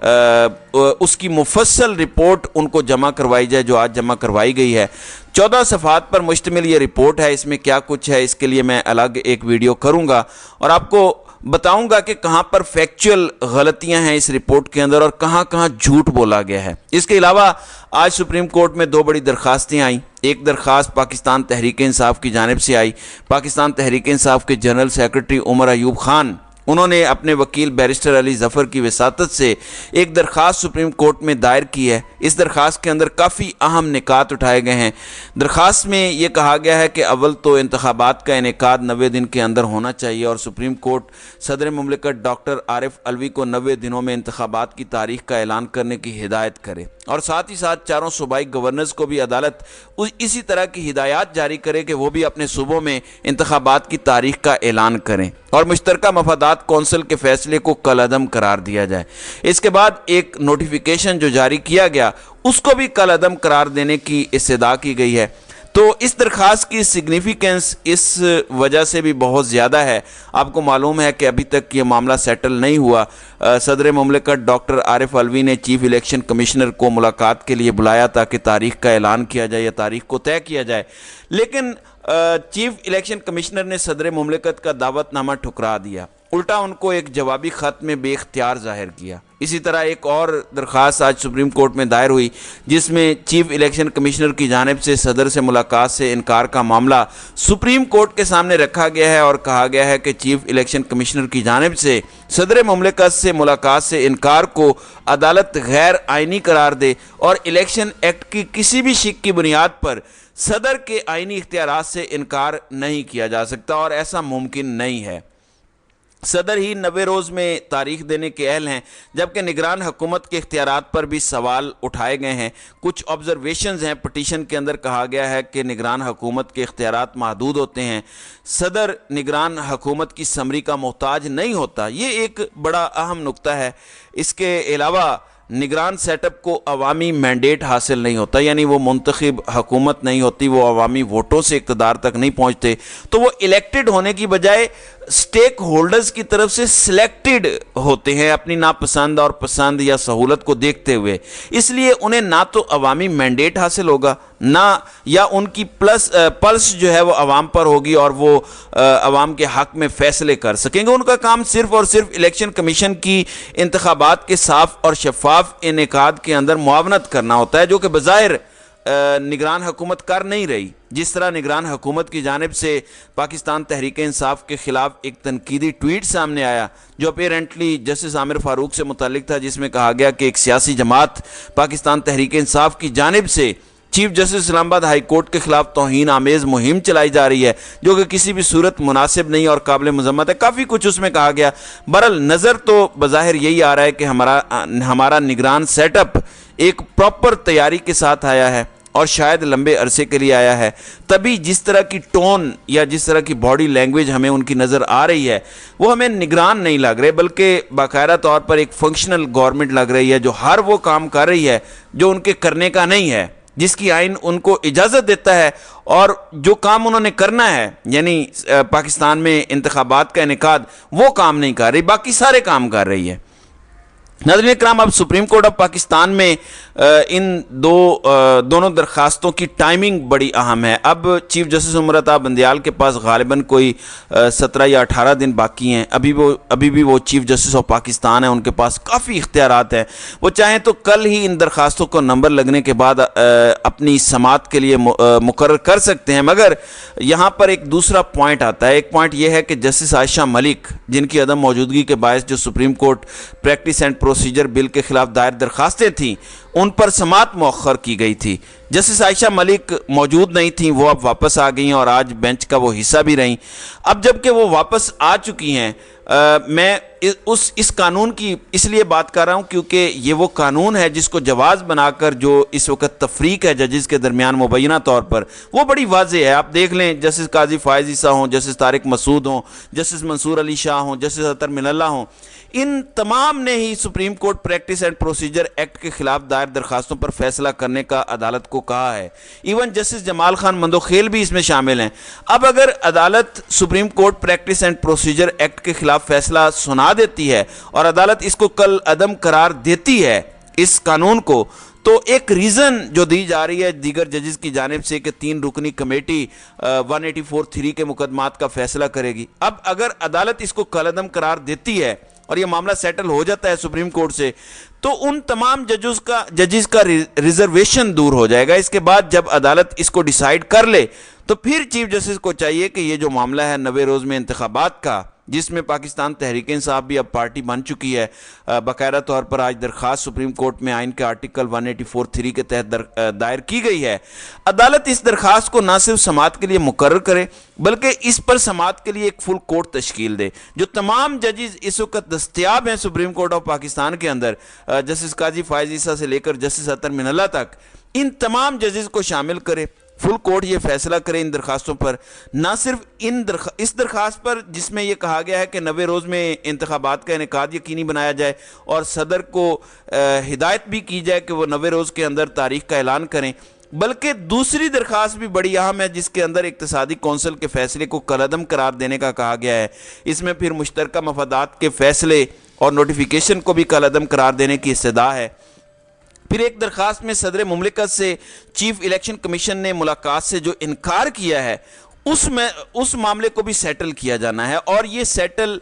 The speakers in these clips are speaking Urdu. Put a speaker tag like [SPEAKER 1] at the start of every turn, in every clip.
[SPEAKER 1] اس کی مفصل رپورٹ ان کو جمع کروائی جائے، جو آج جمع کروائی گئی ہے۔ 14 صفحات پر مشتمل یہ رپورٹ ہے، اس میں کیا کچھ ہے اس کے لیے میں الگ ایک ویڈیو کروں گا اور آپ کو بتاؤں گا کہ کہاں پر فیکچول غلطیاں ہیں اس رپورٹ کے اندر اور کہاں کہاں جھوٹ بولا گیا ہے۔ اس کے علاوہ آج سپریم کورٹ میں 2 بڑی درخواستیں آئیں۔ ایک درخواست پاکستان تحریک انصاف کی جانب سے آئی۔ پاکستان تحریک انصاف کے جنرل سیکرٹری عمر ایوب خان، انہوں نے اپنے وکیل بیرسٹر علی ظفر کی وساطت سے ایک درخواست سپریم کورٹ میں دائر کی ہے۔ اس درخواست کے اندر کافی اہم نکات اٹھائے گئے ہیں۔ درخواست میں یہ کہا گیا ہے کہ اول تو انتخابات کا انعقاد 90 دن کے اندر ہونا چاہیے اور سپریم کورٹ صدر مملکت ڈاکٹر عارف علوی کو 90 دنوں میں انتخابات کی تاریخ کا اعلان کرنے کی ہدایت کرے اور ساتھ ہی ساتھ چاروں صوبائی گورنرز کو بھی عدالت اسی طرح کی ہدایات جاری کرے کہ وہ بھی اپنے صوبوں میں انتخابات کی تاریخ کا اعلان کریں اور مشترکہ مفادات کونسل کے فیصلے کو کالعدم قرار دیا جائے۔ اس کے بعد ایک نوٹیفیکیشن جو جاری کیا گیا اس کو بھی کالعدم قرار دینے کی استدعا کی گئی ہے۔ تو اس درخواست کی سگنیفیکنس اس وجہ سے بھی بہت زیادہ ہے۔ آپ کو معلوم ہے کہ ابھی تک یہ معاملہ سیٹل نہیں ہوا۔ صدر مملکت ڈاکٹر عارف علوی نے چیف الیکشن کمشنر کو ملاقات کے لیے بلایا تاکہ تاریخ کا اعلان کیا جائے یا تاریخ کو طے کیا جائے، لیکن چیف الیکشن کمشنر نے صدر مملکت کا دعوت نامہ ٹھکرا دیا، الٹا ان کو ایک جوابی خط میں بے اختیار ظاہر کیا۔ اسی طرح ایک اور درخواست آج سپریم کورٹ میں دائر ہوئی جس میں چیف الیکشن کمشنر کی جانب سے صدر سے ملاقات سے انکار کا معاملہ سپریم کورٹ کے سامنے رکھا گیا ہے اور کہا گیا ہے کہ چیف الیکشن کمشنر کی جانب سے صدر مملکت سے ملاقات سے انکار کو عدالت غیر آئینی قرار دے اور الیکشن ایکٹ کی کسی بھی شق کی بنیاد پر صدر کے آئینی اختیارات سے انکار نہیں کیا جا سکتا اور ایسا ممکن نہیں ہے۔ صدر ہی 90 روز میں تاریخ دینے کے اہل ہیں، جبکہ نگران حکومت کے اختیارات پر بھی سوال اٹھائے گئے ہیں۔ کچھ آبزرویشنز ہیں، پٹیشن کے اندر کہا گیا ہے کہ نگران حکومت کے اختیارات محدود ہوتے ہیں، صدر نگران حکومت کی سمری کا محتاج نہیں ہوتا۔ یہ ایک بڑا اہم نقطہ ہے۔ اس کے علاوہ نگران سیٹ اپ کو عوامی مینڈیٹ حاصل نہیں ہوتا، یعنی وہ منتخب حکومت نہیں ہوتی، وہ عوامی ووٹوں سے اقتدار تک نہیں پہنچتے، تو وہ الیکٹڈ ہونے کی بجائے سٹیک ہولڈرز کی طرف سے سلیکٹڈ ہوتے ہیں اپنی ناپسند اور پسند یا سہولت کو دیکھتے ہوئے۔ اس لیے انہیں نہ تو عوامی مینڈیٹ حاصل ہوگا، نہ یا ان کی پلس جو ہے وہ عوام پر ہوگی اور وہ عوام کے حق میں فیصلے کر سکیں گے۔ ان کا کام صرف اور صرف الیکشن کمیشن کی انتخابات کے صاف اور شفاف انعقاد کے اندر معاونت کرنا ہوتا ہے، جو کہ بظاہر نگران حکومت کر نہیں رہی۔ جس طرح نگران حکومت کی جانب سے پاکستان تحریک انصاف کے خلاف ایک تنقیدی ٹویٹ سامنے آیا جو اپیرنٹلی جسٹس عامر فاروق سے متعلق تھا، جس میں کہا گیا کہ ایک سیاسی جماعت پاکستان تحریک انصاف کی جانب سے چیف جسٹس اسلام آباد ہائی کورٹ کے خلاف توہین آمیز مہم چلائی جا رہی ہے، جو کہ کسی بھی صورت مناسب نہیں اور قابل مذمت ہے۔ کافی کچھ اس میں کہا گیا۔ بہرحال نظر تو بظاہر یہی آ رہا ہے کہ ہمارا نگران سیٹ اپ ایک پراپر تیاری کے ساتھ آیا ہے اور شاید لمبے عرصے کے لیے آیا ہے، تبھی جس طرح کی ٹون یا جس طرح کی باڈی لینگویج ہمیں ان کی نظر آ رہی ہے وہ ہمیں نگران نہیں لگ رہے، بلکہ باقاعدہ طور پر ایک فنکشنل گورنمنٹ لگ رہی ہے جو ہر وہ کام کر رہی ہے جو ان کے کرنے کا نہیں ہے، جس کی آئین ان کو اجازت دیتا ہے، اور جو کام انہوں نے کرنا ہے یعنی پاکستان میں انتخابات کا انعقاد، وہ کام نہیں کر رہی، باقی سارے کام کر رہی ہے۔ ناظرین کرام، اب سپریم کورٹ آف پاکستان میں ان دونوں درخواستوں کی ٹائمنگ بڑی اہم ہے۔ اب چیف جسٹس عمر عطا بندیال کے پاس غالباً کوئی 17 یا 18 دن باقی ہیں۔ ابھی بھی وہ چیف جسٹس آف پاکستان ہیں، ان کے پاس کافی اختیارات ہیں۔ وہ چاہیں تو کل ہی ان درخواستوں کو نمبر لگنے کے بعد اپنی سماعت کے لیے مقرر کر سکتے ہیں، مگر یہاں پر ایک دوسرا پوائنٹ آتا ہے۔ ایک پوائنٹ یہ ہے کہ جسٹس عائشہ ملک، جن کی عدم موجودگی کے باعث جو supreme court practice and procedure bill کے خلاف دائر درخواستیں تھیں ان پر سماعت مؤخر کی گئی تھی۔ جسٹس عائشہ ملک موجود نہیں تھیں، وہ اب واپس آ گئی ہیں اور آج بینچ کا وہ حصہ بھی رہیں۔ اب جب کہ وہ واپس آ چکی ہیں، میں اس قانون کی اس لیے بات کر رہا ہوں کیونکہ یہ وہ قانون ہے جس کو جواز بنا کر جو اس وقت تفریق ہے ججز کے درمیان مبینہ طور پر، وہ بڑی واضح ہے۔ آپ دیکھ لیں، جسٹس قاضی فائز عیسیٰ ہوں، جسٹس طارق مسعود ہوں، جسٹس منصور علی شاہ ہوں، جسٹس اطہر من اللہ ہوں، ان تمام نے ہی supreme court practice and procedure act کے خلاف دائر درخواستوں پر فیصلہ کرنے کا عدالت کو کو کہا ہے، ایون جسٹس جمال خان مندوخیل بھی اس میں شامل ہیں۔ اب اگر عدالت supreme court practice and procedure act کے خلاف فیصلہ سنا دیتی ہے اور عدالت اس کو کل عدم قرار دیتی ہے اس قانون کو، تو ایک ریزن جو دی جا رہی ہے دیگر ججز کی جانب سے کہ 3 رکنی کمیٹی 184(3) کے مقدمات کا فیصلہ کرے گی۔ اب اگر عدالت اس کو کل عدم قرار دیتی ہے اور یہ معاملہ سیٹل ہو جاتا ہے سپریم کورٹ سے، تو ان تمام ججز کا ریزرویشن دور ہو جائے گا۔ اس کے بعد جب عدالت اس کو ڈیسائیڈ کر لے تو پھر چیف جسٹس کو چاہیے کہ یہ جو معاملہ ہے 90 روز میں انتخابات کا، جس میں پاکستان تحریک انصاف بھی اب پارٹی بن چکی ہے، باقاعدہ طور پر آج درخواست سپریم کورٹ میں آئین کے آرٹیکل 184(3) کے تحت دائر کی گئی ہے، عدالت اس درخواست کو نہ صرف سماعت کے لیے مقرر کرے بلکہ اس پر سماعت کے لیے ایک فل کورٹ تشکیل دے۔ جو تمام ججز اس وقت دستیاب ہیں سپریم کورٹ آف پاکستان کے اندر، جسٹس قاضی فائز عیسیٰ سے لے کر جسٹس اطہر من اللہ تک، ان تمام ججز کو شامل کرے، فل کورٹ یہ فیصلہ کرے ان درخواستوں پر، نہ صرف اس درخواست پر جس میں یہ کہا گیا ہے کہ 90 روز میں انتخابات کا انعقاد یقینی بنایا جائے اور صدر کو ہدایت بھی کی جائے کہ وہ 90 روز کے اندر تاریخ کا اعلان کریں، بلکہ دوسری درخواست بھی بڑی اہم ہے جس کے اندر اقتصادی کونسل کے فیصلے کو کالعدم قرار دینے کا کہا گیا ہے۔ اس میں پھر مشترکہ مفادات کے فیصلے اور نوٹیفیکیشن کو بھی کالعدم قرار دینے کی استدعا ہے۔ پھر ایک درخواست میں صدر مملکت سے چیف الیکشن کمیشن نے ملاقات سے جو انکار کیا ہے اس معاملے کو بھی سیٹل کیا جانا ہے، اور یہ سیٹل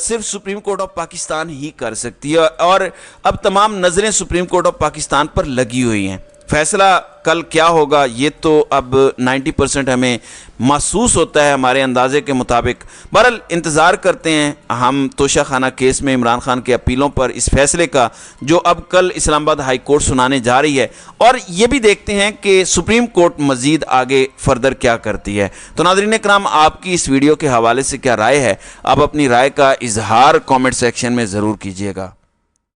[SPEAKER 1] صرف سپریم کورٹ آف پاکستان ہی کر سکتی ہے، اور اب تمام نظریں سپریم کورٹ آف پاکستان پر لگی ہوئی ہیں۔ فیصلہ کل کیا ہوگا یہ تو اب 90% ہمیں محسوس ہوتا ہے ہمارے اندازے کے مطابق۔ بہرحال انتظار کرتے ہیں ہم توشہ خانہ کیس میں عمران خان کے اپیلوں پر اس فیصلے کا جو اب کل اسلام آباد ہائی کورٹ سنانے جا رہی ہے، اور یہ بھی دیکھتے ہیں کہ سپریم کورٹ مزید آگے فردر کیا کرتی ہے۔ تو ناظرین کرام، آپ کی اس ویڈیو کے حوالے سے کیا رائے ہے؟ آپ اپنی رائے کا اظہار کامنٹ سیکشن میں ضرور کیجیے گا۔